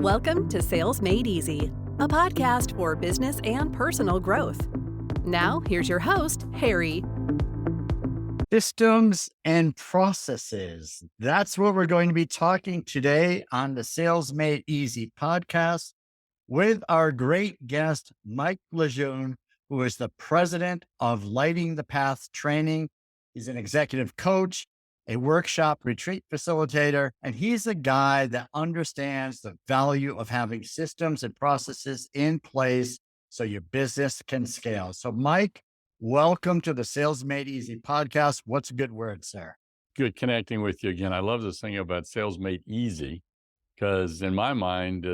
Welcome to Sales Made Easy, a podcast for business and personal growth. Now, here's your host, Harry. Systems and processes. That's what we're going to be talking today on the Sales Made Easy podcast with our great guest, Mike LeJeune, who is the president of Lighting the Path Training. He's an executive coach, a workshop retreat facilitator, and he's a guy that understands the value of having systems and processes in place so your business can scale. So, Mike, welcome to the Sales Made Easy podcast. What's a good word, sir? Good connecting with you again. I love this thing about Sales Made Easy because in my mind,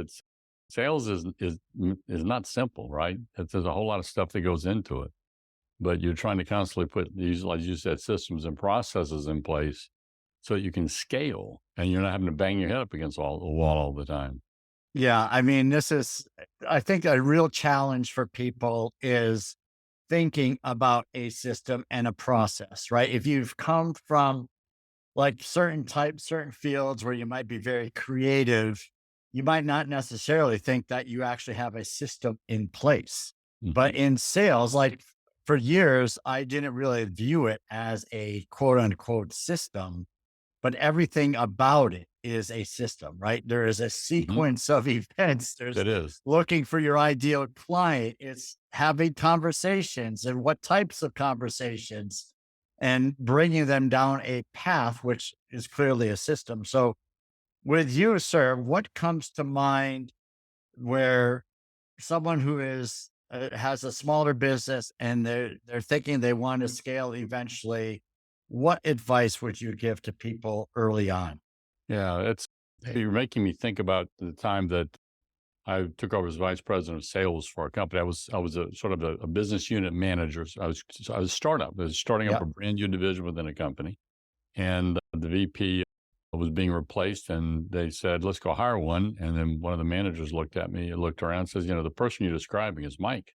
sales is not simple, right? There's a whole lot of stuff that goes into it, but you're trying to constantly put these, like you said, systems and processes in place so that you can scale and you're not having to bang your head up against the wall all the time. Yeah, I mean, I think a real challenge for people is thinking about a system and a process, right? If you've come from like certain fields where you might be very creative, you might not necessarily think that you actually have a system in place. But in sales, like for years, I didn't really view it as a quote unquote system, but everything about it is a system, right? There is a sequence of events. There's looking for your ideal client. It's having conversations and what types of conversations and bringing them down a path, which is clearly a system. So with you, sir, what comes to mind where someone who has a smaller business and they're thinking they want to scale eventually? What advice would you give to people early on? Yeah, you're making me think about the time that I took over as vice president of sales for a company. I was a sort of a business unit manager. So I was a startup. I was starting up a brand new division within a company, and the VP was being replaced, and they said, "Let's go hire one." And then one of the managers looked at me, looked around, and says, "The person you're describing is Mike."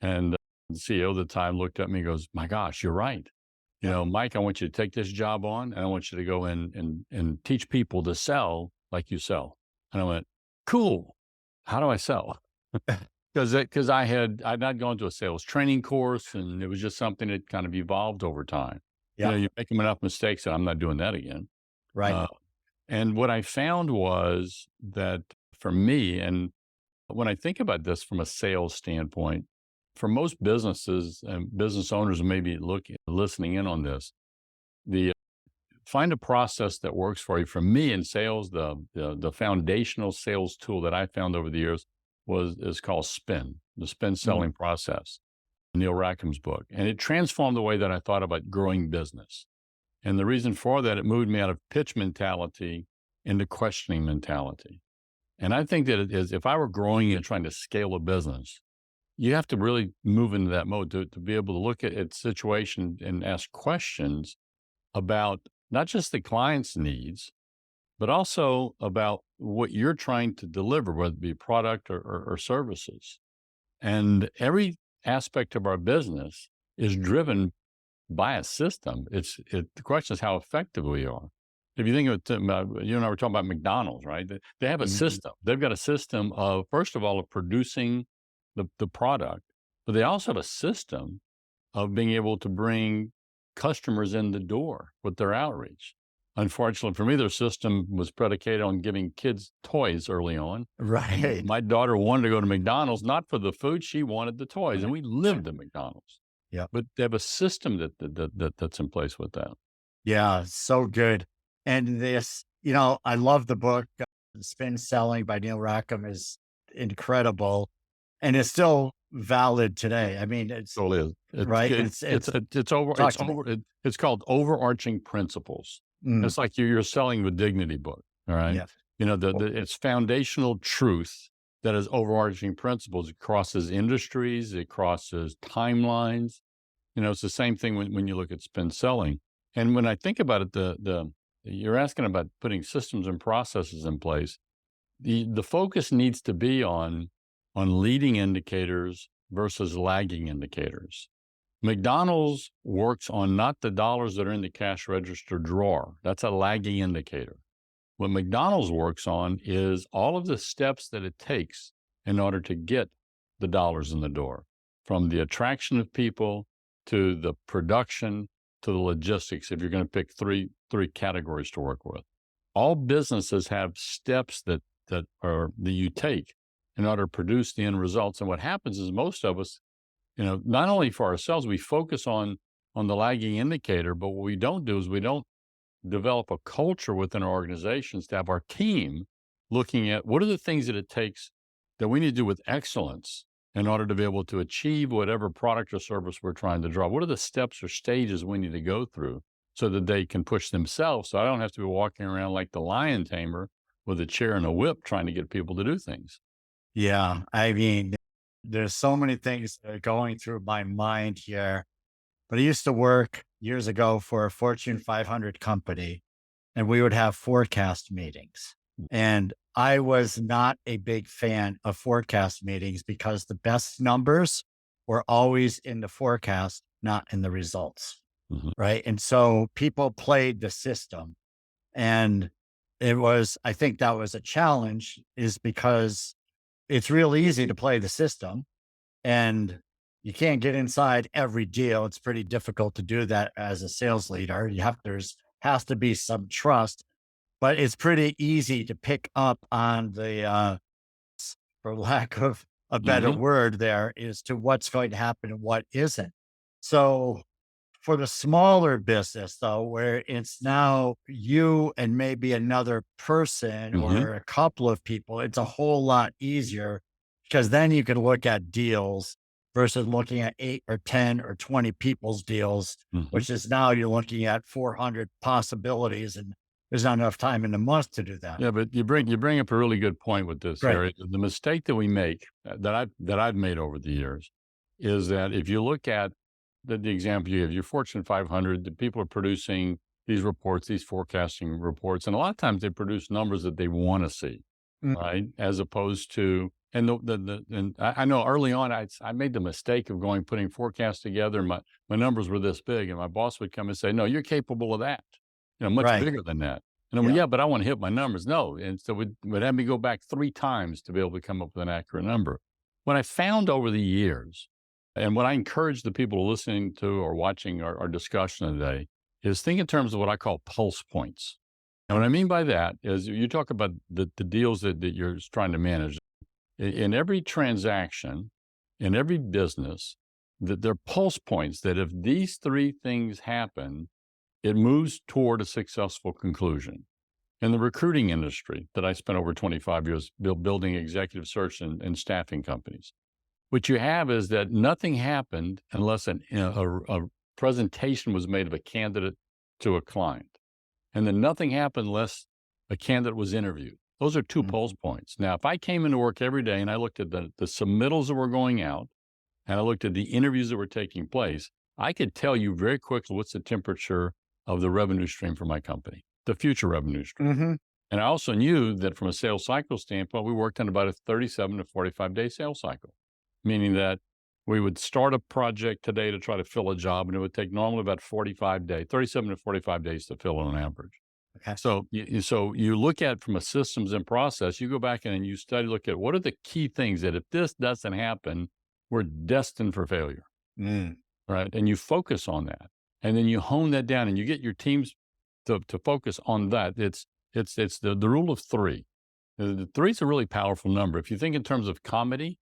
And the CEO at the time looked at me and goes, "My gosh, you're right. Mike, I want you to take this job on, and I want you to go in and teach people to sell like you sell." And I went, "Cool. How do I sell?" Because I'd not gone to a sales training course, and it was just something that kind of evolved over time. Yeah. You make enough mistakes that I'm not doing that again. Right. And what I found was that for me, and when I think about this from a sales standpoint, for most businesses and business owners who may be listening in on this, find a process that works for you. For me in sales, the foundational sales tool that I found over the years is called SPIN, the SPIN selling process, Neil Rackham's book. And it transformed the way that I thought about growing business. And the reason for that, it moved me out of pitch mentality into questioning mentality. And I think that if I were growing and trying to scale a business, you have to really move into that mode to be able to look at its situation and ask questions about not just the client's needs, but also about what you're trying to deliver, whether it be product or services. And every aspect of our business is driven by a system. The question is how effective we are. If you think about, you and I were talking about McDonald's, right? They have a system. They've got a system of, first of all, of producing the product, but they also have a system of being able to bring customers in the door with their outreach. Unfortunately for me, their system was predicated on giving kids toys early on. Right. My daughter wanted to go to McDonald's, not for the food, she wanted the toys, and we lived at McDonald's. Yeah. But they have a system that's in place with that. Yeah, so good. And I love the book, Spin Selling by Neil Rackham is incredible. And it's still valid today. I mean, it totally is. Right. It's called Overarching Principles. It's like your Selling with Dignity book. All right. Yeah. It's foundational truth that is overarching principles. It crosses industries. It crosses timelines. It's the same thing when you look at spin selling. And when I think about it, you're asking about putting systems and processes in place. The focus needs to be on leading indicators versus lagging indicators. McDonald's works on not the dollars that are in the cash register drawer. That's a lagging indicator. What McDonald's works on is all of the steps that it takes in order to get the dollars in the door, from the attraction of people to the production to the logistics, if you're going to pick three categories to work with. All businesses have steps that you take in order to produce the end results. And what happens is most of us, not only for ourselves, we focus on the lagging indicator, but what we don't do is we don't develop a culture within our organizations to have our team looking at what are the things that it takes that we need to do with excellence in order to be able to achieve whatever product or service we're trying to draw. What are the steps or stages we need to go through so that they can push themselves? So I don't have to be walking around like the lion tamer with a chair and a whip trying to get people to do things. Yeah. I mean, there's so many things that are going through my mind here, but I used to work years ago for a Fortune 500 company, and we would have forecast meetings. And I was not a big fan of forecast meetings because the best numbers were always in the forecast, not in the results. Mm-hmm. Right. And so people played the system. And I think that was a challenge, is because it's real easy to play the system and you can't get inside every deal. It's pretty difficult to do that as a sales leader. There's has to be some trust, but it's pretty easy to pick up on the, for lack of a better word there, as to what's going to happen and what isn't. So for the smaller business though, where it's now you and maybe another person or a couple of people, it's a whole lot easier, because then you can look at deals versus looking at 8 or 10 or 20 people's deals, which is now you're looking at 400 possibilities, and there's not enough time in the month to do that. Yeah, but you bring up a really good point with this, Harry. The mistake that we make, that I've made over the years, is that if you look at the example you have, your Fortune 500, the people are producing these reports, these forecasting reports, and a lot of times they produce numbers that they want to see, right? As opposed to, and I know early on I made the mistake of putting forecasts together, and my numbers were this big, and my boss would come and say, "No, you're capable of that, much bigger than that." And I'm yeah, but I want to hit my numbers. No, and so would have me go back 3 times to be able to come up with an accurate number. What I found over the years, and what I encourage the people listening to or watching our discussion today, is think in terms of what I call pulse points. And what I mean by that is you talk about the deals that you're trying to manage. In every transaction, in every business, that there are pulse points that if these 3 things happen, it moves toward a successful conclusion. In the recruiting industry that I spent over 25 years building executive search and staffing companies, what you have is that nothing happened unless a presentation was made of a candidate to a client. And then nothing happened unless a candidate was interviewed. Those are 2 pulse points. Now, if I came into work every day and I looked at the submittals that were going out and I looked at the interviews that were taking place, I could tell you very quickly what's the temperature of the revenue stream for my company, the future revenue stream. And I also knew that from a sales cycle standpoint, we worked on about a 37 to 45 day sales cycle, meaning that we would start a project today to try to fill a job, and it would take normally about 37 to 45 days to fill it on average. Okay. So you look at from a systems and process, you go back and you look at what are the key things that if this doesn't happen, we're destined for failure, right? And you focus on that, and then you hone that down, and you get your teams to focus on that. It's the rule of 3. The 3 is a really powerful number. If you think in terms of comedy,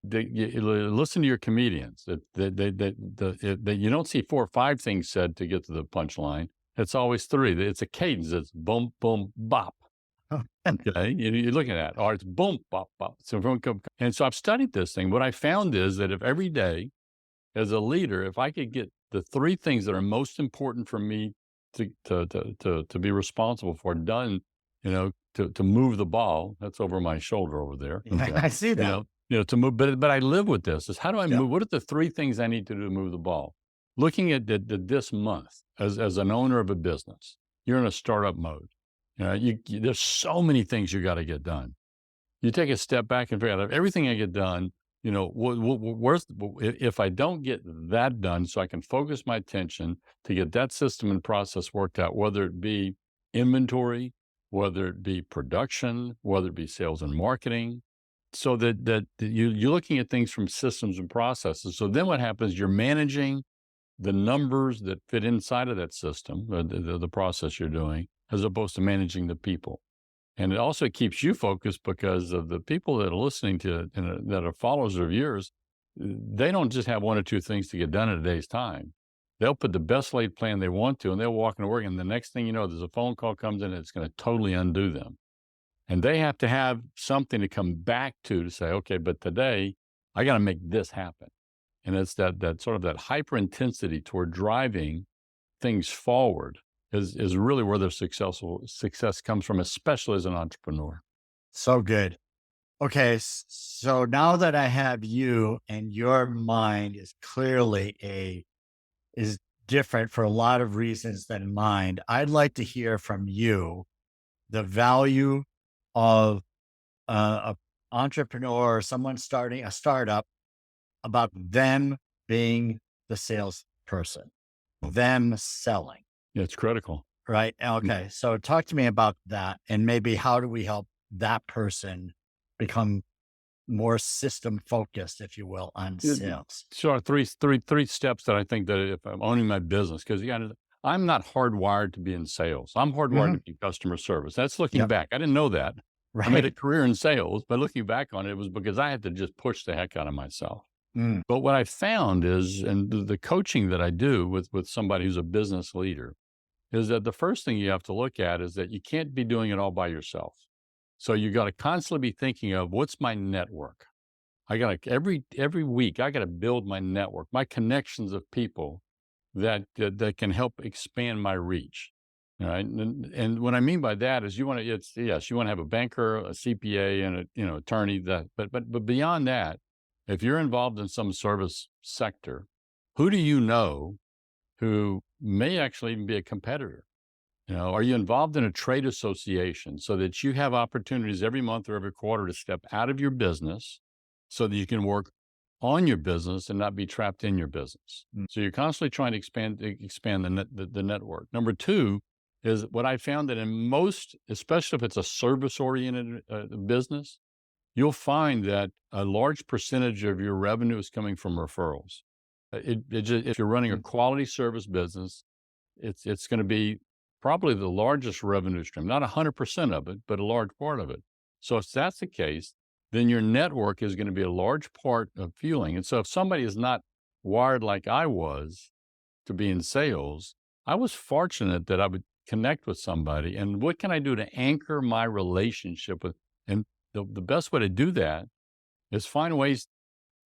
listen to your comedians. That you don't see 4 or 5 things said to get to the punchline. It's always 3. It's a cadence. It's boom, boom, bop. Okay, you're looking at that. Or it's boom, bop, bop. And so I've studied this thing. What I found is that if every day, as a leader, if I could get the 3 things that are most important for me to be responsible for done, to move the ball. That's over my shoulder over there. Okay. I see that. To move, but I live with this. Is how do I move? What are the 3 things I need to do to move the ball? Looking at this month as an owner of a business, you're in a startup mode. There's so many things you got to get done. You take a step back and figure out everything I get done. If I don't get that done, so I can focus my attention to get that system and process worked out, whether it be inventory, whether it be production, whether it be sales and marketing, so that you're looking at things from systems and processes. So then what happens, you're managing the numbers that fit inside of that system, the process you're doing, as opposed to managing the people. And it also keeps you focused because of the people that are listening to it and that are followers of yours. They don't just have one or two things to get done in a day's time. They'll put the best laid plan they want to, and they'll walk into work, and the next thing you know, there's a phone call comes in, and it's going to totally undo them. And they have to have something to come back to say, okay, but today I got to make this happen. And it's that sort of that hyper intensity toward driving things forward is really where their success comes from, especially as an entrepreneur. So good. Okay. So now that I have you, and your mind is clearly is different for a lot of reasons than mine, I'd like to hear from you the value of a entrepreneur or someone starting a startup, about them being the salesperson, them selling. Yeah, it's critical. Right. Okay. So talk to me about that, and maybe how do we help that person become more system focused, if you will, on sales? Sure. Three steps that I think that if I'm owning my business, because I'm not hardwired to be in sales. I'm hardwired to be customer service. That's looking back. I didn't know that. Right. I made a career in sales, but looking back on it, it was because I had to just push the heck out of myself. But what I found is, and the coaching that I do with somebody who's a business leader, is that the first thing you have to look at is that you can't be doing it all by yourself. So you got to constantly be thinking of, what's my network? I got to every week, I got to build my network, my connections of people that can help expand my reach. All right. And what I mean by that is you want to have a banker, a CPA, and attorney, but beyond that, if you're involved in some service sector, who do you know who may actually even be a competitor? Are you involved in a trade association so that you have opportunities every month or every quarter to step out of your business so that you can work on your business and not be trapped in your business? So you're constantly trying to expand the network. Number two is what I found, that in most, especially if it's a service-oriented business, you'll find that a large percentage of your revenue is coming from referrals. If you're running a quality service business, it's going to be probably the largest revenue stream, not 100% of it, but a large part of it. So if that's the case, then your network is going to be a large part of fueling. And so if somebody is not wired like I was to be in sales, I was fortunate that I would connect with somebody. And what can I do to anchor my relationship with? And the best way to do that is find ways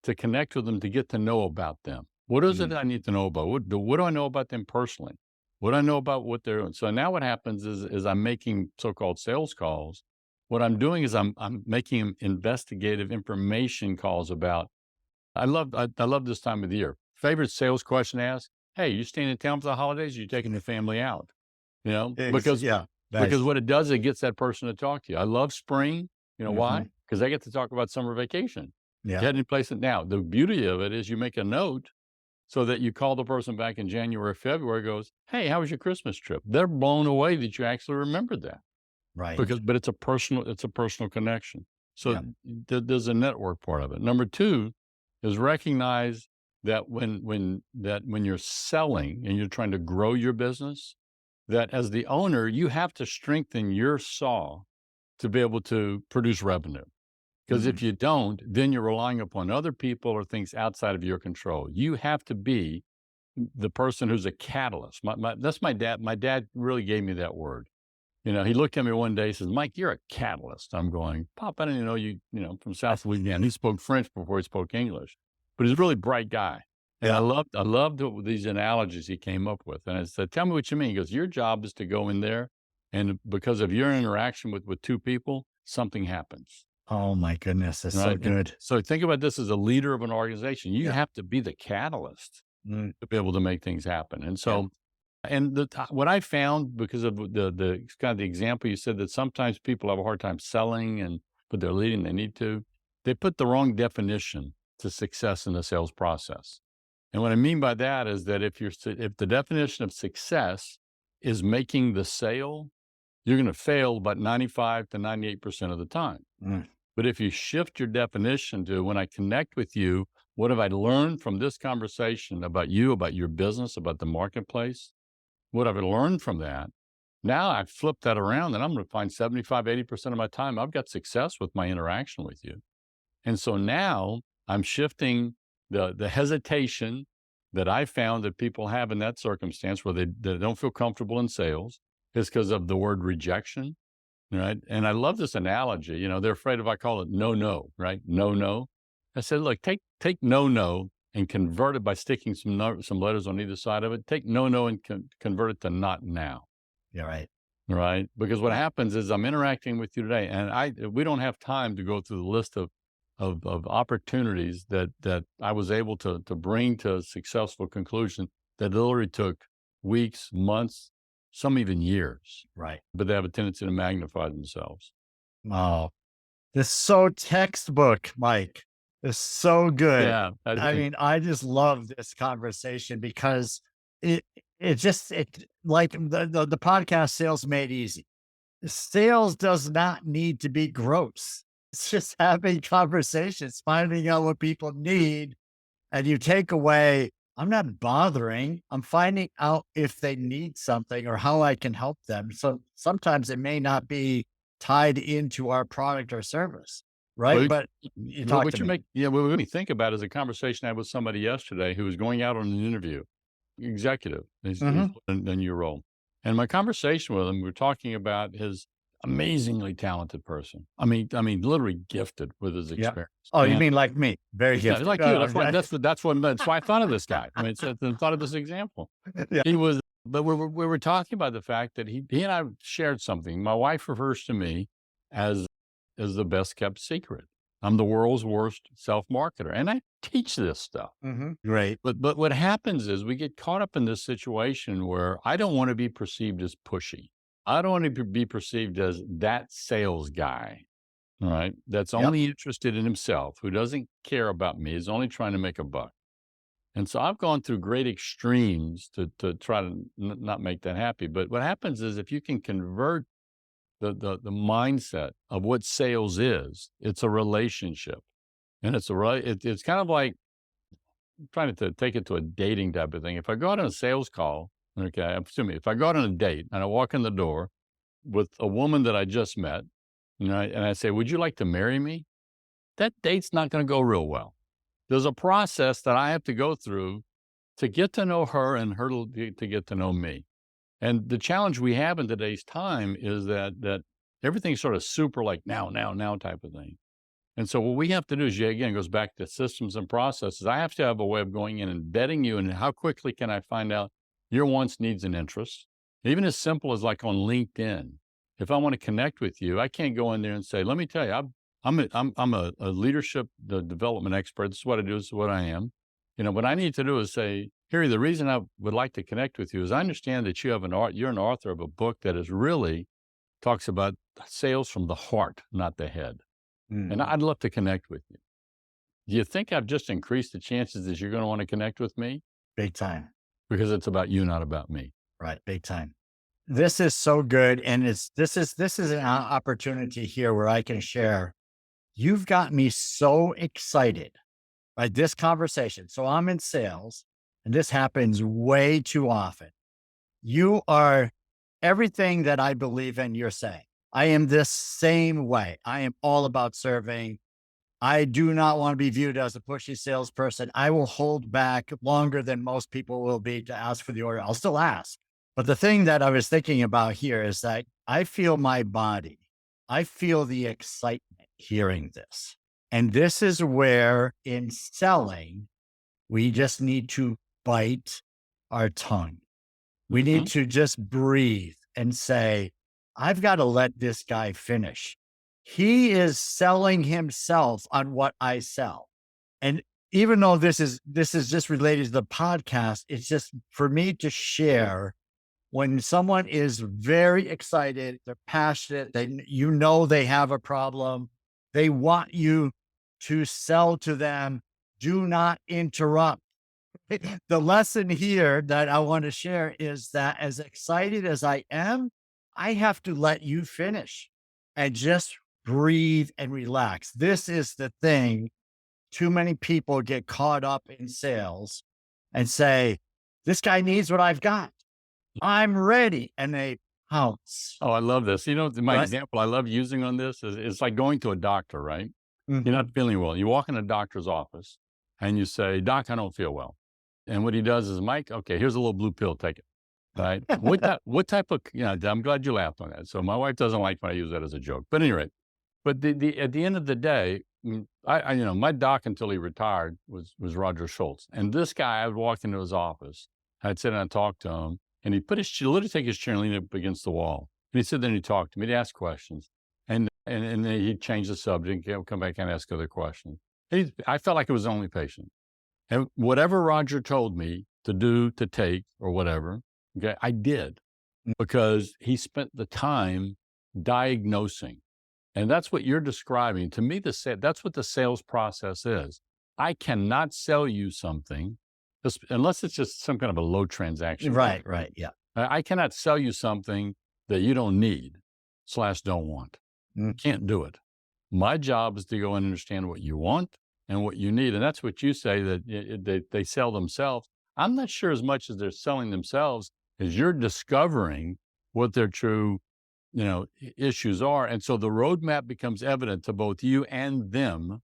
to connect with them, to get to know about them. What is it I need to know about? What do I know about them personally? What do I know about what they're doing? So now what happens is I'm making so-called sales calls. What I'm doing is I'm making investigative information calls about. I love this time of the year. Favorite sales question to ask: hey, you staying in town for the holidays? Or you taking the family out? Because what it does, it gets that person to talk to you. I love spring. Why? Because I get to talk about summer vacation. Yeah. Heading to place it now. The beauty of it is you make a note so that you call the person back in January or February, goes, hey, how was your Christmas trip? They're blown away that you actually remembered that. Right. But it's a personal connection. So there's a network part of it. Number two is recognize that when you're selling and you're trying to grow your business, that as the owner, you have to strengthen your saw to be able to produce revenue. Because if you don't, then you're relying upon other people or things outside of your control. You have to be the person who's a catalyst. That's my dad. My dad really gave me that word. He looked at me one day and says, Mike, you're a catalyst. I'm going, Pop, I didn't even know you, from South Louisiana. He spoke French before he spoke English, but he's a really bright guy. And I loved these analogies he came up with. And I said, tell me what you mean. He goes, your job is to go in there, and because of your interaction with two people, something happens. Oh my goodness. That's so good. And so think about this as a leader of an organization. You have to be the catalyst to be able to make things happen. And so, what I found, because of the kind of the example you said, that sometimes people have a hard time selling, but they're leading, they need to, they put the wrong definition to success in the sales process. And what I mean by that is that if the definition of success is making the sale, you're going to fail about 95 to 98% of the time. Mm. But if you shift your definition to, when I connect with you, what have I learned from this conversation about you, about your business, about the marketplace? What have I learned from that? Now I've flipped that around and I'm going to find 75, 80% of my time I've got success with my interaction with you. And so now I'm shifting the hesitation that I found that people have in that circumstance where they don't feel comfortable in sales is because of the word rejection, right? And I love this analogy. You know, they're afraid if I call it no, right? No. I said, look, take no and convert it by sticking some letters on either side of it. Take no and convert it to not now. You're right. Right. Because what happens is I'm interacting with you today and we don't have time to go through the list of opportunities that I was able to bring to a successful conclusion that literally took weeks, months, some even years. Right. But they have a tendency to magnify themselves. Oh, this is so textbook, Mike. It's so good. Yeah. I mean, I just love this conversation because it like the podcast Sales Made Easy. Sales does not need to be gross. It's just having conversations, finding out what people need. And you take away, I'm not bothering. I'm finding out if they need something or how I can help them. So sometimes it may not be tied into our product or service, right? Well, but you talk what to you me. what made me think about is a conversation I had with somebody yesterday who was going out on an interview, executive, he's in your role. And my conversation with him, we were talking about his amazingly talented person. I mean, literally gifted with his Yeah. experience. Oh, you And- mean like me? Very Yeah, gifted. like you. That's why I thought of this guy. I mean, I thought of this example. Yeah. He was, but we were talking about the fact that he and I shared something. My wife refers to me as the best kept secret. I'm the world's worst self-marketer, and I teach this stuff. Great. But what happens is we get caught up in this situation where I don't want to be perceived as pushy. I don't want to be perceived as that sales guy, all right? That's only interested in himself, who doesn't care about me, is only trying to make a buck. And so I've gone through great extremes to try to not make that happy. But what happens is if you can convert the mindset of what sales is, it's a relationship. And it's kind of like trying to take it to a dating type of thing. If I go out on a sales call, okay, if I go out on a date and I walk in the door with a woman that I just met, and I say, would you like to marry me? That date's not going to go real well. There's a process that I have to go through to get to know her and her to get to know me. And the challenge we have in today's time is that everything's sort of super like now type of thing. And so what we have to do is, again, it goes back to systems and processes. I have to have a way of going in and vetting you and how quickly can I find out your wants, needs, and interests. Even as simple as like on LinkedIn. If I want to connect with you, I can't go in there and say, let me tell you, I'm a leadership development expert. This is what I do. This is what I am. You know, what I need to do is say, Harry, the reason I would like to connect with you is I understand that you're an author of a book that is really talks about sales from the heart, not the head. And I'd love to connect with you. Do you think I've just increased the chances that you're going to want to connect with me? Big time. Because it's about you, not about me. Right. Big time. This is so good. And this is an opportunity here where I can share. You've got me so excited by this conversation. So I'm in sales and this happens way too often. You are everything that I believe in, you're saying. I am this same way. I am all about serving. I do not want to be viewed as a pushy salesperson. I will hold back longer than most people will be to ask for the order. I'll still ask. But the thing that I was thinking about here is that I feel my body. I feel the excitement hearing this. And this is where in selling, we just need to bite our tongue. We need to just breathe and say, I've got to let this guy finish. He is selling himself on what I sell. And even though this is just related to the podcast, it's just for me to share when someone is very excited, they're passionate, they have a problem, they want you to sell to them, do not interrupt. The lesson here that I want to share is that as excited as I am, I have to let you finish and just breathe and relax. This is the thing. Too many people get caught up in sales and say, this guy needs what I've got. I'm ready. And they pounce. Oh, I love this. My Right. example I love using on this is it's like going to a doctor, right? You're Mhm. not feeling well. You walk in a doctor's office and you say, Doc, I don't feel well. And what he does is, Mike, okay, here's a little blue pill, take it. Right. What type of, I'm glad you laughed on that. So my wife doesn't like when I use that as a joke. But anyway, but at the end of the day, my doc until he retired was Roger Schultz. And this guy, I would walk into his office, I'd sit down and talk to him, and he'd literally take his chair and lean up against the wall. And he'd sit there and he'd talk to me, he'd ask questions. And then he'd change the subject, and come back and ask other questions. I felt like it was the only patient. And whatever Roger told me to do, to take, or whatever, okay, I did because he spent the time diagnosing. And that's what you're describing. To me, that's what the sales process is. I cannot sell you something unless it's just some kind of a low transaction. Right. Yeah. I cannot sell you something that you don't need / don't want. Can't do it. My job is to go and understand what you want and what you need. And that's what you say, that they sell themselves. I'm not sure as much as they're selling themselves as you're discovering what their true, issues are. And so the roadmap becomes evident to both you and them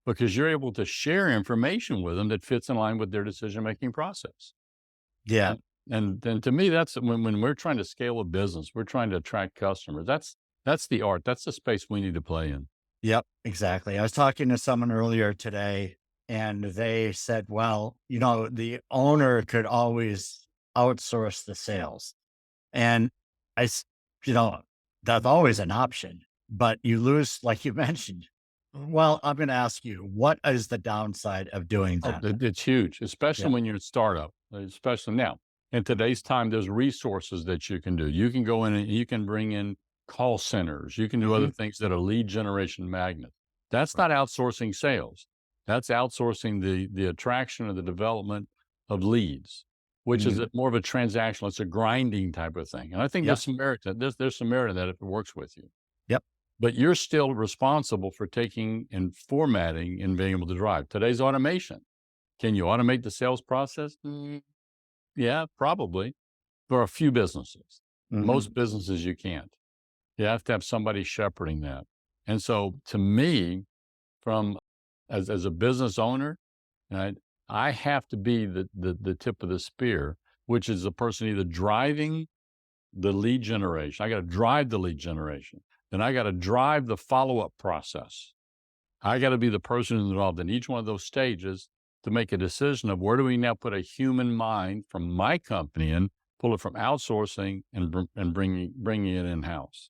because you're able to share information with them that fits in line with their decision-making process. Yeah. And then to me, that's when we're trying to scale a business, we're trying to attract customers. That's the art. That's the space we need to play in. Yep, exactly. I was talking to someone earlier today and they said, well, the owner could always outsource the sales. And I, s- that's always an option, but you lose, like you mentioned. Well, I'm going to ask you, what is the downside of doing Oh, that? it's huge, Yeah. especially when you're a startup, especially now. In today's time, there's resources that you can do. You can go in and you can bring in call centers. You can do other things that are lead generation magnets. That's not outsourcing sales. That's outsourcing the attraction or the development of leads, which is more of a transactional. It's a grinding type of thing. And I think Yep. there's some merit to there's some merit in that if it works with you. Yep. But you're still responsible for taking and formatting and being able to drive. Today's automation. Can you automate the sales process? Yeah, probably. For a few businesses. Most businesses you can't. You have to have somebody shepherding that. And so to me, as a business owner, right, I have to be the tip of the spear, which is the person either driving the lead generation. I got to drive the lead generation. Then I got to drive the follow-up process. I got to be the person involved in each one of those stages to make a decision of where do we now put a human mind from my company in, pull it from outsourcing and bringing it in-house.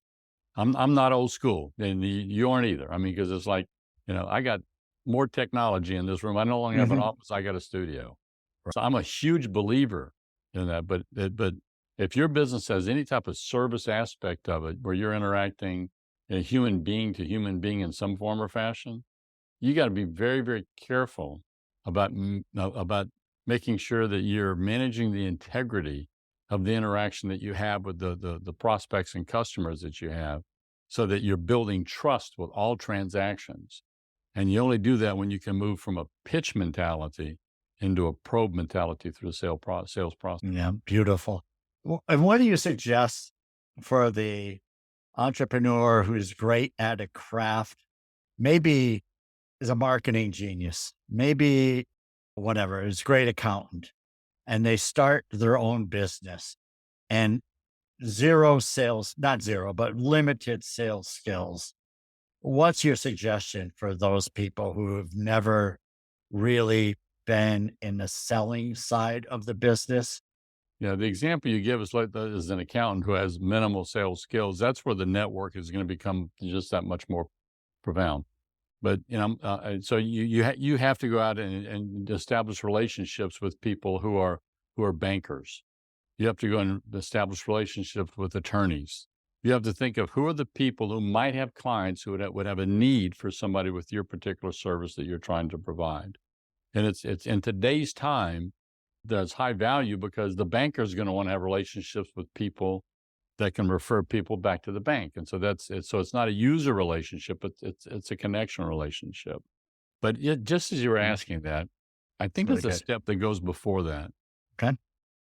I'm not old school, and you aren't either. I mean, because it's like, I got more technology in this room. I no longer have an office. I got a studio. So I'm a huge believer in that. But if your business has any type of service aspect of it, where you're interacting a human being to human being in some form or fashion, you got to be very, very careful about making sure that you're managing the integrity of the interaction that you have with the prospects and customers that you have, so that you're building trust with all transactions. And you only do that when you can move from a pitch mentality into a probe mentality through the sales process. Yeah, beautiful. And what do you suggest for the entrepreneur who's great at a craft, maybe is a marketing genius, maybe whatever, is a great accountant, and they start their own business and zero sales, not zero, but limited sales skills? What's your suggestion for those people who have never really been in the selling side of the business? Yeah, the example you give is like is an accountant who has minimal sales skills. That's where the network is going to become just that much more profound. But so you have to go out and establish relationships with people who are bankers. You have to go and establish relationships with attorneys. You have to think of who are the people who might have clients who would have a need for somebody with your particular service that you're trying to provide. And it's in today's time, there's high value because the banker is going to want to have relationships with people that can refer people back to the bank. And so that's it. So it's not a user relationship, but it's a connection relationship. But just as you were asking that, I think really there's a good. step that goes before that. Okay.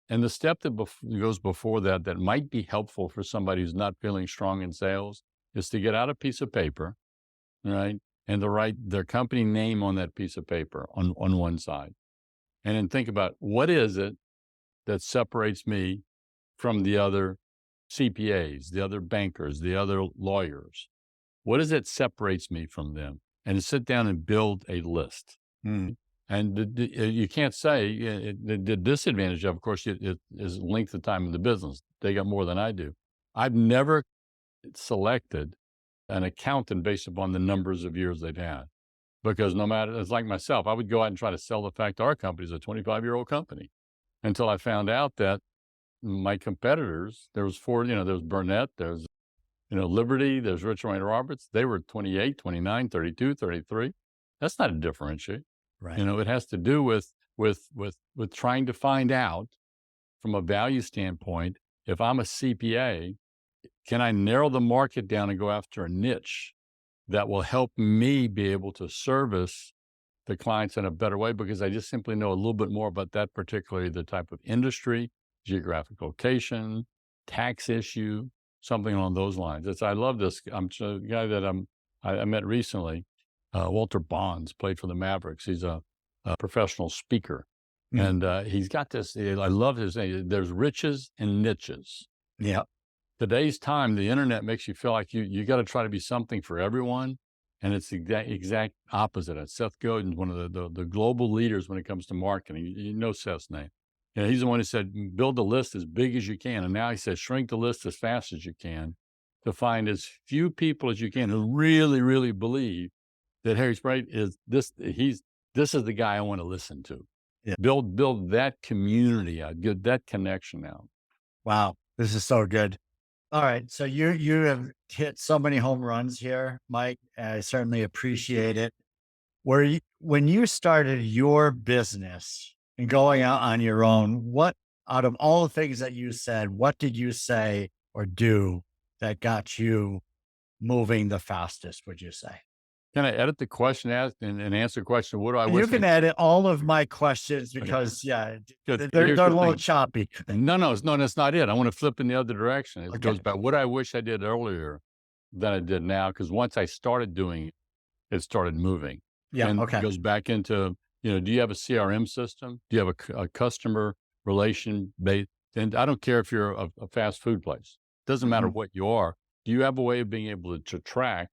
And the step that goes before that that might be helpful for somebody who's not feeling strong in sales is to get out a piece of paper, right? And to write their company name on that piece of paper on one side. And then think about, what is it that separates me from the other CPAs, the other bankers, the other lawyers? What is it separates me from them? And sit down and build a list. And you can't say the disadvantage of course, it is length of time in the business. They got more than I do. I've never selected an accountant based upon the numbers of years they've had, because no matter, it's like myself, I would go out and try to sell the fact our company is a 25-year-old company until I found out that my competitors, there was four, there's Burnett, there's, Liberty, there's Richard Wayne Roberts. They were 28, 29, 32, 33. That's not a differentiate. Right. It has to do with trying to find out from a value standpoint, if I'm a CPA, can I narrow the market down and go after a niche that will help me be able to service the clients in a better way, because I just simply know a little bit more about that, particularly the type of industry, geographic location, tax issue, something along those lines. I love this. I'm a guy that I met recently, Walter Bonds, played for the Mavericks. He's a professional speaker. And he's got this, I love his name. There's riches and niches. Yeah. Today's time, the internet makes you feel like you got to try to be something for everyone. And it's the exact opposite. Seth Godin, one of the global leaders when it comes to marketing. You know Seth's name. He's the one who said, build a list as big as you can. And now he says, shrink the list as fast as you can to find as few people as you can who really, really believe that Harry Sprite is this is the guy I want to listen to. Yeah. Build that community out, get that connection out. Wow. This is so good. All right. So you have hit so many home runs here, Mike. I certainly appreciate it. When you started your business and going out on your own, what out of all the things that you said, what did you say or do that got you moving the fastest, would you say? Can I edit the question and answer the question? What do I wish? You can edit all of my questions because, they're a little choppy. No, that's not it. I want to flip in the other direction. It goes back. What I wish I did earlier than I did now, because once I started doing it, it started moving. Yeah. And it goes back into, do you have a CRM system? Do you have a customer relation base? And I don't care if you're a fast food place. It doesn't matter what you are. Do you have a way of being able to track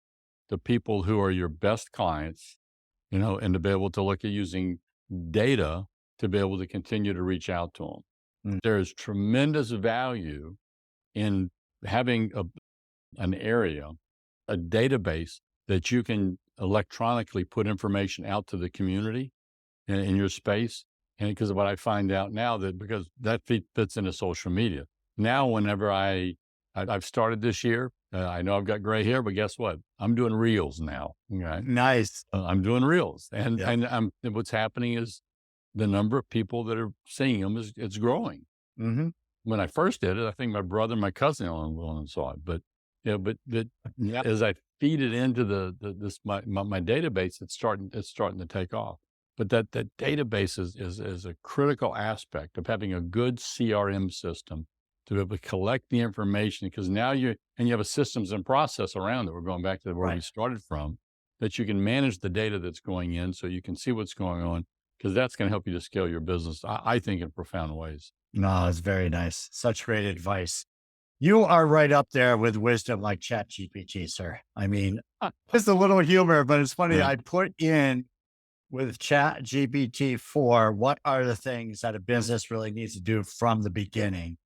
the people who are your best clients, and to be able to look at using data to be able to continue to reach out to them? There's tremendous value in having an area, a database that you can electronically put information out to the community in your space. And because of what I find out now, because that fits into social media. Now, whenever I've started this year, I know I've got gray hair, but guess what? I'm doing reels now. Okay? Nice. I'm doing reels. And what's happening is the number of people that are seeing them it's growing. When I first did it, I think my brother and my cousin only saw it. But as I feed it into my database, it's starting to take off. But that database is a critical aspect of having a good CRM system to be able to collect the information, because now you have a systems and process around it. We're going back to where we started from, that you can manage the data that's going in so you can see what's going on, because that's going to help you to scale your business, I think, in profound ways. No, it's very nice. Such great advice. You are right up there with wisdom like ChatGPT, sir. I mean, just a little humor, but it's funny. I put in with ChatGPT 4, what are the things that a business really needs to do from the beginning?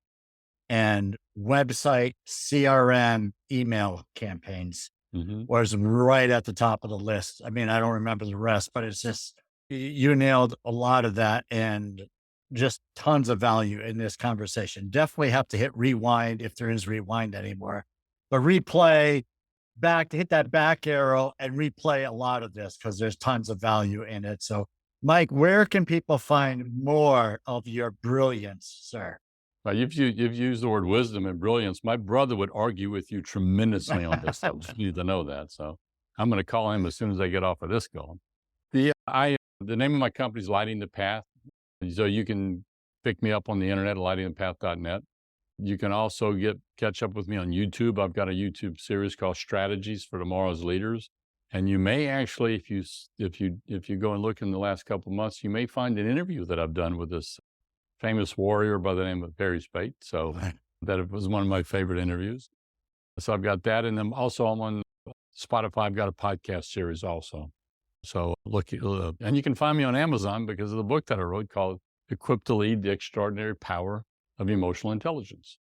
And website, CRM, email campaigns was right at the top of the list. I mean, I don't remember the rest, but it's just, you nailed a lot of that and just tons of value in this conversation. Definitely have to hit rewind if there is rewind anymore, but replay back, to hit that back arrow and replay a lot of this because there's tons of value in it. So Mike, where can people find more of your brilliance, sir? You've used the word wisdom and brilliance. My brother would argue with you tremendously on this. I just need to know that. So I'm going to call him as soon as I get off of this call. The name of my company is Lighting the Path. So you can pick me up on the internet at lightingthepath.net. You can also catch up with me on YouTube. I've got a YouTube series called Strategies for Tomorrow's Leaders. And you may actually, if you go and look in the last couple of months, you may find an interview that I've done with this famous warrior by the name of Barry Spate. So that was one of my favorite interviews. So I've got that. And then also I'm on Spotify. I've got a podcast series also. So look, and you can find me on Amazon because of the book that I wrote called Equipped to Lead: The Extraordinary Power of Emotional Intelligence.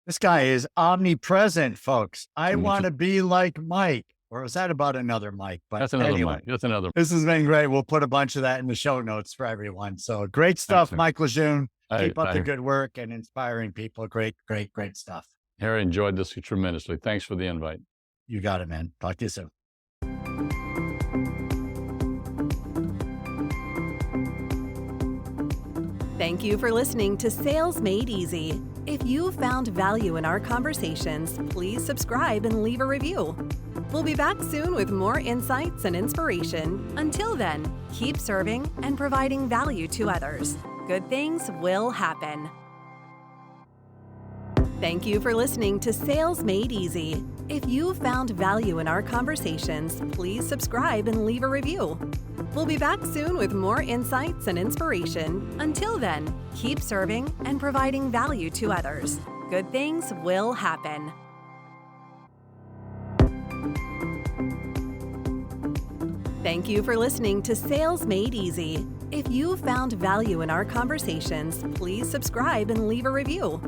This guy is omnipresent, folks. I want to be like Mike. Or was that about another Mike? But that's another anyway, Mike. That's another. This has been great. We'll put a bunch of that in the show notes for everyone. So great stuff, Mike LeJeune. Keep up the good work and inspiring people. Great, great, great stuff. Harry, enjoyed this tremendously. Thanks for the invite. You got it, man. Talk to you soon. Thank you for listening to Sales Made Easy. If you found value in our conversations, please subscribe and leave a review. We'll be back soon with more insights and inspiration. Until then, keep serving and providing value to others. Good things will happen. Thank you for listening to Sales Made Easy. If you found value in our conversations, please subscribe and leave a review. We'll be back soon with more insights and inspiration. Until then, keep serving and providing value to others. Good things will happen. Thank you for listening to Sales Made Easy. If you found value in our conversations, please subscribe and leave a review.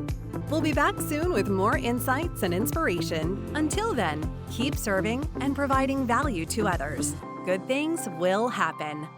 We'll be back soon with more insights and inspiration. Until then, keep serving and providing value to others. Good things will happen.